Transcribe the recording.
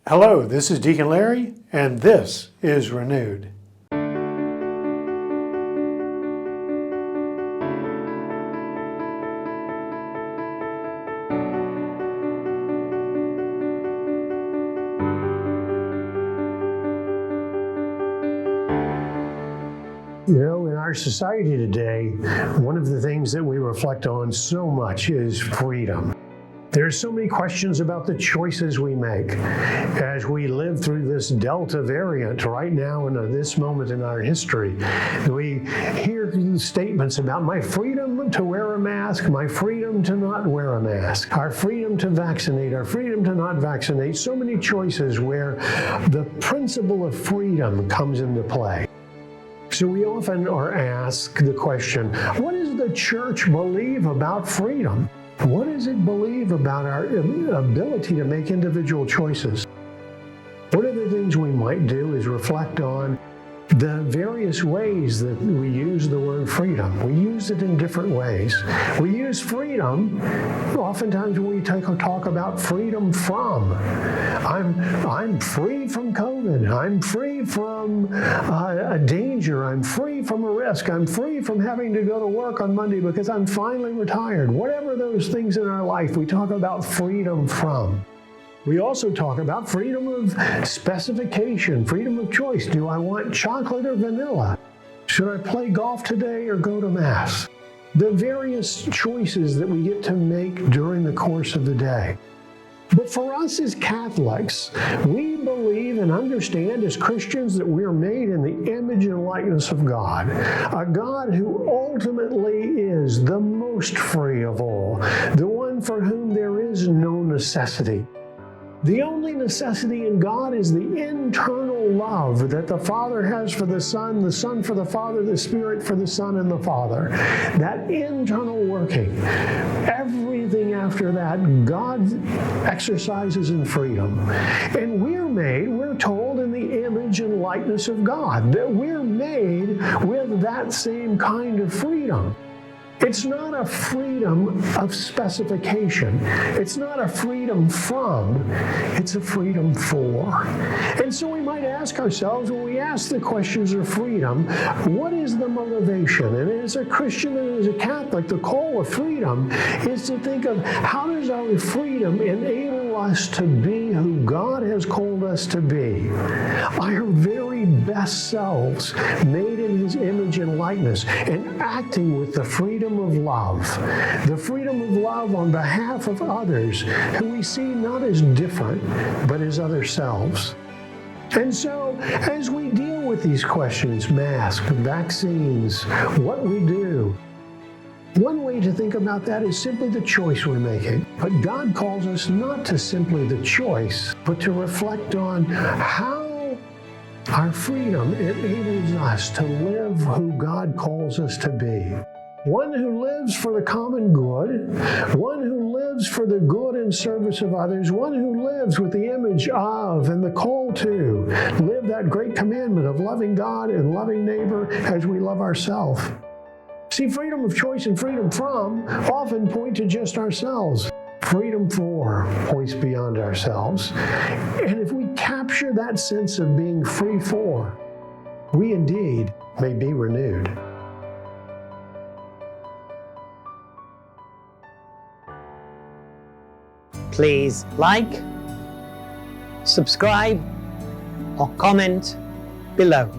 Hello, this is Deacon Larry, and this is Renewed. You know, in our society today, one of the things that we reflect on so much is freedom. There's so many questions about the choices we make as we live through this Delta variant right now in this moment in our history. We hear statements about my freedom to wear a mask, my freedom to not wear a mask, our freedom to vaccinate, our freedom to not vaccinate. So many choices where the principle of freedom comes into play. So we often are asked the question, what does the church believe about freedom? What does it believe about our ability to make individual choices? One of the things we might do is reflect on the various ways that we use the word freedom. We use it in different ways. We use freedom oftentimes when we talk about freedom from. I'm free from COVID. I'm free from a danger. I'm free from a risk. I'm free from having to go to work on Monday because I'm finally retired. Whatever those things in our life, we talk about freedom from. We also talk about freedom of specification, freedom of choice. Do I want chocolate or vanilla? Should I play golf today or go to Mass? The various choices that we get to make during the course of the day. But for us as Catholics, we believe and understand as Christians that we're made in the image and likeness of God, a God who ultimately is the most free of all, the one for whom there is no necessity. The only necessity in God is the internal love that the Father has for the Son for the Father, the Spirit for the Son and the Father. That internal working. Everything after that, God exercises in freedom. And we're told in the image and likeness of God, that we're made with that same kind of freedom. It's not a freedom of specification. It's not a freedom from. It's a freedom for. And so we might ask ourselves, when we ask the questions of freedom, what is the motivation? And as a Christian and as a Catholic, the call of freedom is to think of how does our freedom enable us to be who God has called us to be. Our very best selves, made in His image and likeness, and acting with the freedom of love. The freedom of love on behalf of others who we see not as different, but as other selves. And so, as we deal with these questions, masks, vaccines, what we do, one way to think about that is simply the choice we're making. But God calls us not to simply the choice, but to reflect on how our freedom enables us to live who God calls us to be. One who lives for the common good, one who lives for the good and service of others, one who lives with the image of and the call to live that great commandment of loving God and loving neighbor as we love ourselves. See, freedom of choice and freedom from often point to just ourselves. Freedom for points beyond ourselves. And if we capture that sense of being free for, we indeed may be renewed. Please like, subscribe, or comment below.